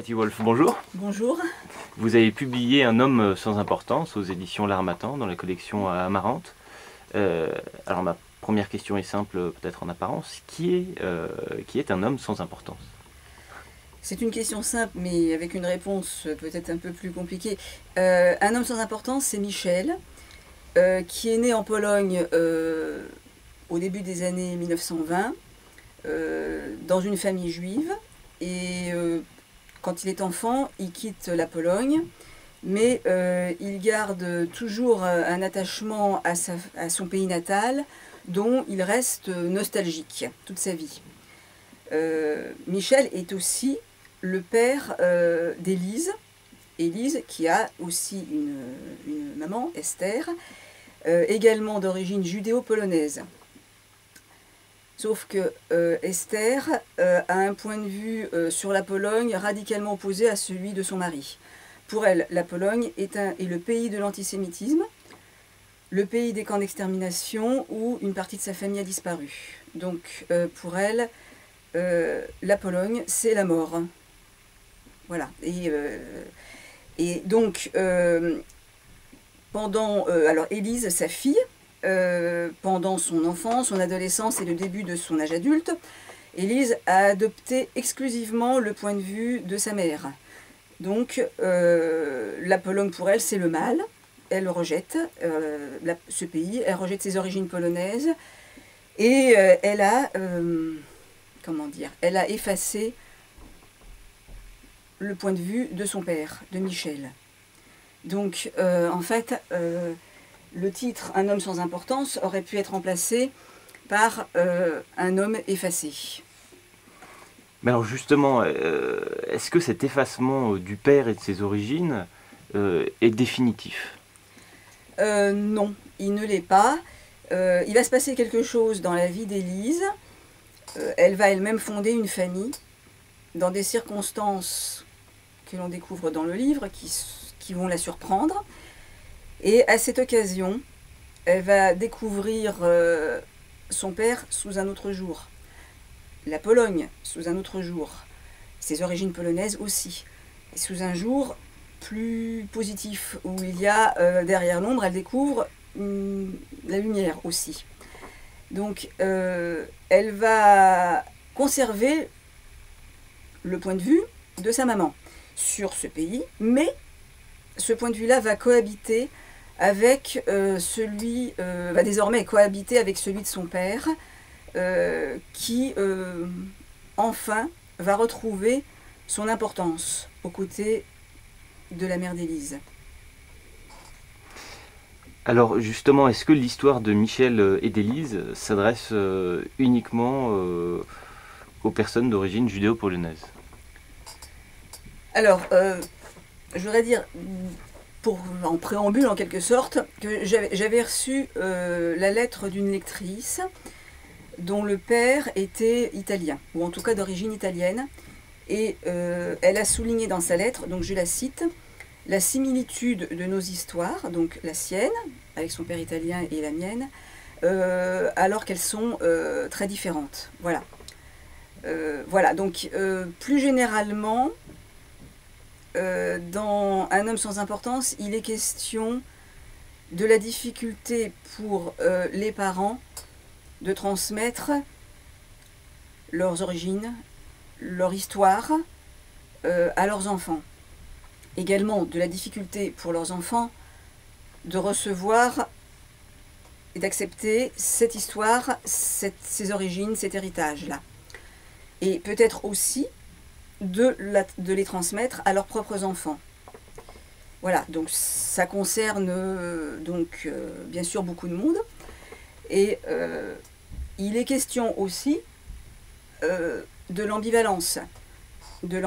Cathy Wolf, bonjour. Bonjour. Vous avez publié Un homme sans importance aux éditions L'Harmattan dans la collection Amarante. Alors ma première question est simple, peut-être en apparence. Qui est un homme sans importance? C'est une question simple, mais avec une réponse peut-être un peu plus compliquée. Un homme sans importance, c'est Michel, qui est né en Pologne au début des années 1920, dans une famille juive. Et quand il est enfant, il quitte la Pologne, mais il garde toujours un attachement à son pays natal, dont il reste nostalgique toute sa vie. Michel est aussi le père d'Élise, Élise qui a aussi une maman, Esther, également d'origine judéo-polonaise. Sauf que Esther a un point de vue sur la Pologne radicalement opposé à celui de son mari. Pour elle, la Pologne est le pays de l'antisémitisme, le pays des camps d'extermination où une partie de sa famille a disparu. Donc pour elle, la Pologne, c'est la mort. Voilà. Et donc, alors Élise, sa fille, pendant son enfance, son adolescence et le début de son âge adulte, Élise a adopté exclusivement le point de vue de sa mère. Donc, la Pologne, pour elle, c'est le mal. Elle rejette ce pays, elle rejette ses origines polonaises, et elle a effacé le point de vue de son père, de Michel. Donc, en fait, le titre « Un homme sans importance » aurait pu être remplacé par « Un homme effacé ». Mais alors justement, est-ce que cet effacement du père et de ses origines est définitif? Non, il ne l'est pas. Il va se passer quelque chose dans la vie d'Élise. Elle va elle-même fonder une famille dans des circonstances que l'on découvre dans le livre qui vont la surprendre. Et à cette occasion, elle va découvrir son père sous un autre jour. La Pologne sous un autre jour. Ses origines polonaises aussi. Et sous un jour plus positif, où il y a derrière l'ombre, elle découvre la lumière aussi. Donc elle va conserver le point de vue de sa maman sur ce pays, mais ce point de vue-là va cohabiter avec va désormais cohabiter avec celui de son père, qui enfin va retrouver son importance aux côtés de la mère d'Élise. Alors justement, est-ce que l'histoire de Michel et d'Élise s'adresse uniquement aux personnes d'origine judéo-polonaise? Alors, je voudrais dire, en préambule en quelque sorte, que j'avais reçu la lettre d'une lectrice dont le père était italien, ou en tout cas d'origine italienne, et elle a souligné dans sa lettre, donc je la cite, « La similitude de nos histoires, donc la sienne, avec son père italien et la mienne, alors qu'elles sont très différentes. » Voilà. Voilà, donc plus généralement, dans Un homme sans importance, il est question de la difficulté pour les parents de transmettre leurs origines, leur histoire à leurs enfants. Également de la difficulté pour leurs enfants de recevoir et d'accepter cette histoire, ces origines, cet héritage-là. Et peut-être aussi de les transmettre à leurs propres enfants. Voilà, donc ça concerne bien sûr beaucoup de monde. Et il est question aussi de l'ambivalence, de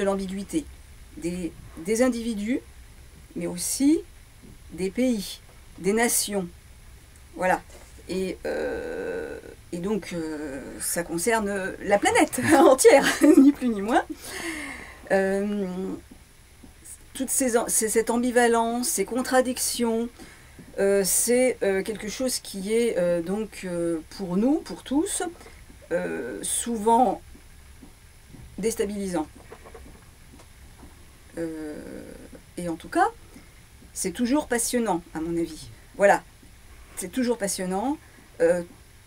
l'ambiguïté, des individus, mais aussi des pays, des nations. Voilà. Et donc, ça concerne la planète entière, ni plus ni moins. Cette ambivalence, ces contradictions, c'est quelque chose qui est pour nous, pour tous, souvent déstabilisant. Et en tout cas, c'est toujours passionnant, à mon avis. Voilà, c'est toujours passionnant.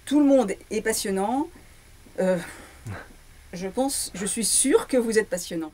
Tout le monde est passionnant. Je suis sûre que vous êtes passionnant.